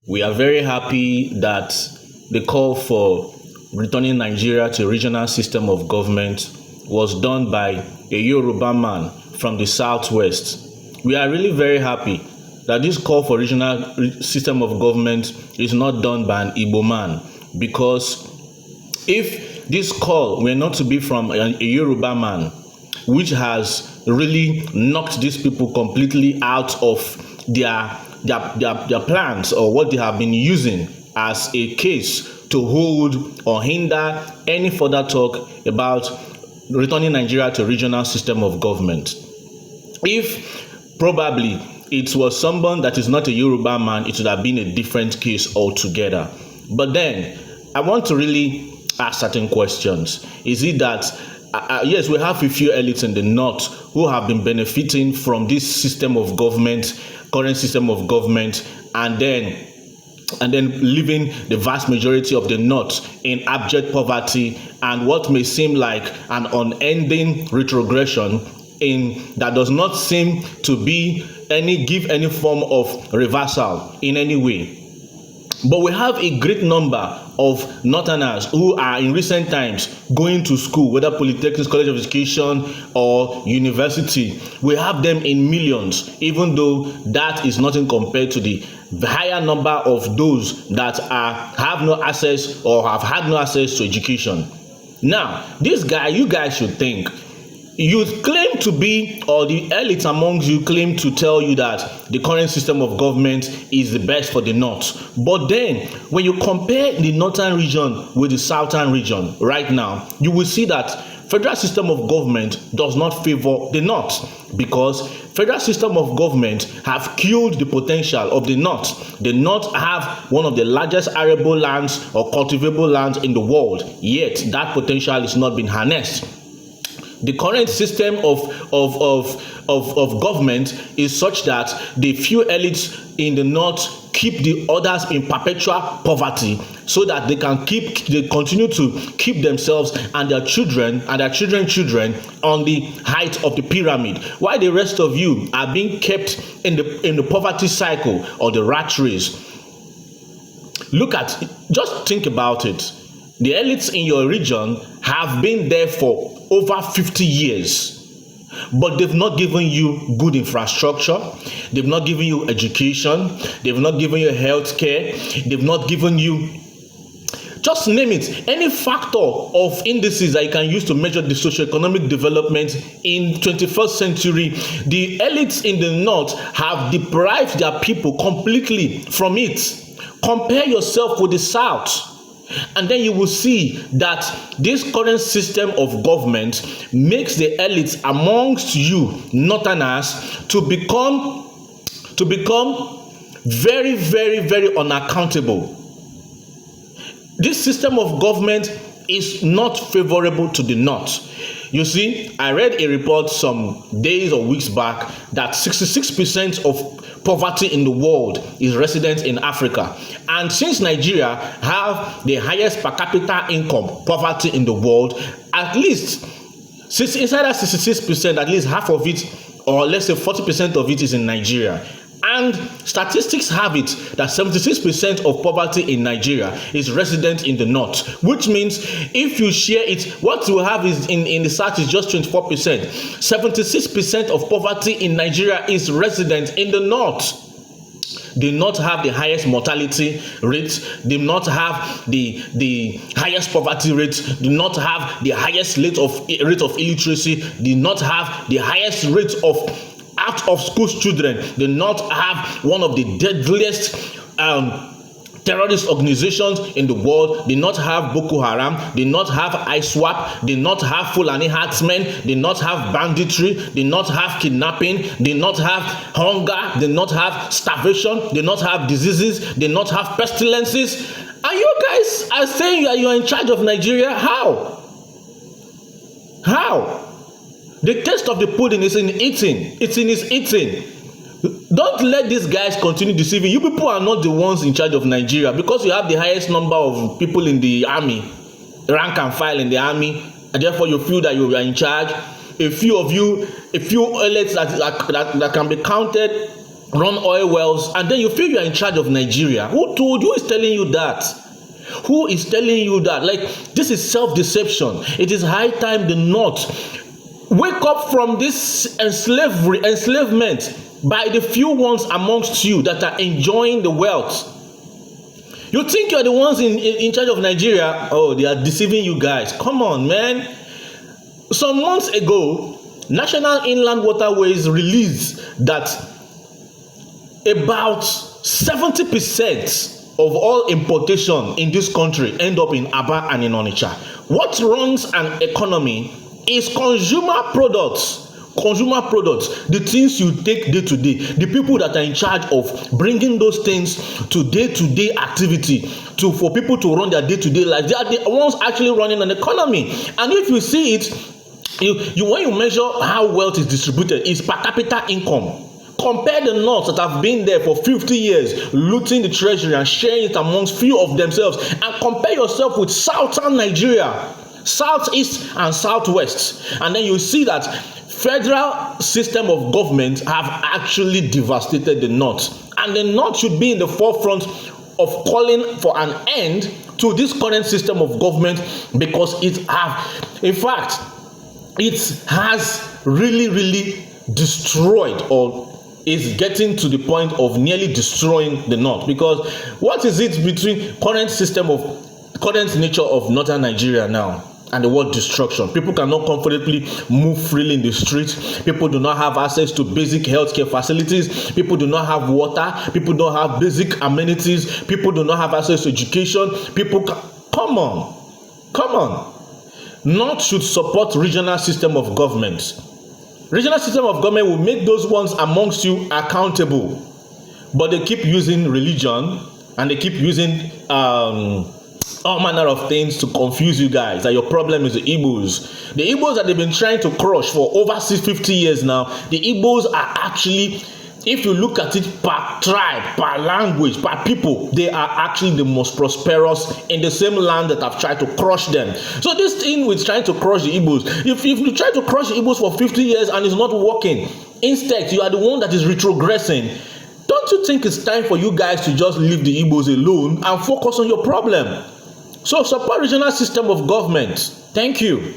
We are very happy that the call for returning Nigeria to a regional system of government was done by a Yoruba man from the southwest. We are really very happy that this call for regional system of government is not done by an Igbo man, because if this call were not to be from a Yoruba man, which has really knocked these people completely out of their plans or what they have been using as a case to hold or hinder any further talk about returning Nigeria to a regional system of government. If probably it was someone that is not a Yoruba man, it would have been a different case altogether. But then I want to really ask certain questions. Is it that yes, we have a few elites in the north who have been benefiting from this system of government, current system of government, and then leaving the vast majority of the north in abject poverty and what may seem like an unending retrogression in that does not seem to be give any form of reversal in any way. But we have a great number of northerners who are in recent times going to school, whether polytechnics, college of education, or university. We have them in millions, even though that is nothing compared to the higher number of those that have no access or have had no access to education. Now, you guys should think. You claim to be, or the elites amongst you claim to tell you that the current system of government is the best for the north. But then, when you compare the northern region with the southern region right now, you will see that federal system of government does not favor the north, because federal system of government have killed the potential of the north. The north have one of the largest arable lands or cultivable lands in the world, yet that potential is not being harnessed. The current system of government is such that the few elites in the north keep the others in perpetual poverty, so that they continue to keep themselves and their children and their children on the height of the pyramid, while the rest of you are being kept in the poverty cycle or the rat race. Just think about it. The elites in your region have been there for over 50 years, but they've not given you good infrastructure, they've not given you education, they've not given you health care, they've not given you, just name it, any factor of indices that you can use to measure the socioeconomic development in 21st century. The elites in the north have deprived their people completely from it. Compare yourself with the south, and then you will see that this current system of government makes the elites amongst you northerners to become very, very, very unaccountable. This system of government is not favorable to the north. You see, I read a report some days or weeks back that 66% of poverty in the world is resident in Africa. And since Nigeria have the highest per capita income poverty in the world, at least inside that 66%, at least half of it, or let's say 40% of it, is in Nigeria. And statistics have it that 76% of poverty in Nigeria is resident in the north, which means if you share it, what you have is in the south is just 24%. 76% of poverty in Nigeria is resident in the north. They not have the highest mortality rate, they not have the highest poverty rate, do not have the highest rate of illiteracy, do not have the highest rate of out of school children, do not have one of the deadliest terrorist organizations in the world, they not have Boko Haram, they not have ISWAP, they not have Fulani herdsmen, they not have banditry, they not have kidnapping, they not have hunger, they not have starvation, they not have diseases, they not have pestilences. And you guys are saying you are in charge of Nigeria? How? The taste of the pudding is in eating. It's in his eating. Don't let these guys continue deceiving you. People are not the ones in charge of Nigeria, because you have the highest number of people in the army, rank and file in the army, and therefore you feel that you are in charge. A few elites that can be counted run oil wells, and then you feel you are in charge of Nigeria. Who told you? Who is telling you that? Who is telling you that? Like, this is self-deception. It is high time the North wake up from this enslavement by the few ones amongst you that are enjoying the wealth. You think you're the ones in charge of Nigeria? Oh, they are deceiving you guys. Come on, man. Some months ago, National Inland Waterways released that about 70% of all importation in this country end up in Aba and in Onitsha. What runs an economy is consumer products. Consumer products, the things you take day to day, the people that are in charge of bringing those things to day-to-day activity, for people to run their day-to-day life. They are the ones actually running an economy. And if you see it, when you measure how wealth is distributed, is per capita income. Compare the North that have been there for 50 years, looting the treasury and sharing it amongst few of themselves, and compare yourself with southern Nigeria, southeast and southwest, and then you see that federal system of government have actually devastated the North, and the North should be in the forefront of calling for an end to this current system of government, because it has really destroyed, or is getting to the point of nearly destroying the North. Because what is it between current nature of northern Nigeria now and the word destruction? People cannot comfortably move freely in the streets. People do not have access to basic healthcare facilities. People do not have water. People don't have basic amenities. People do not have access to education. Come on. North should support regional system of government. Regional system of government will make those ones amongst you accountable, but they keep using religion and they keep using all manner of things to confuse you guys that your problem is the Igbos. The Igbos that they've been trying to crush for over 50 years now, the Igbos are actually, if you look at it per tribe, per language, per people, they are actually the most prosperous in the same land that have tried to crush them. So this thing with trying to crush the Igbos, if you try to crush the Igbos for 50 years and it's not working, instead you are the one that is retrogressing. Don't you think it's time for you guys to just leave the Igbos alone and focus on your problem? So support regional system of government. Thank you.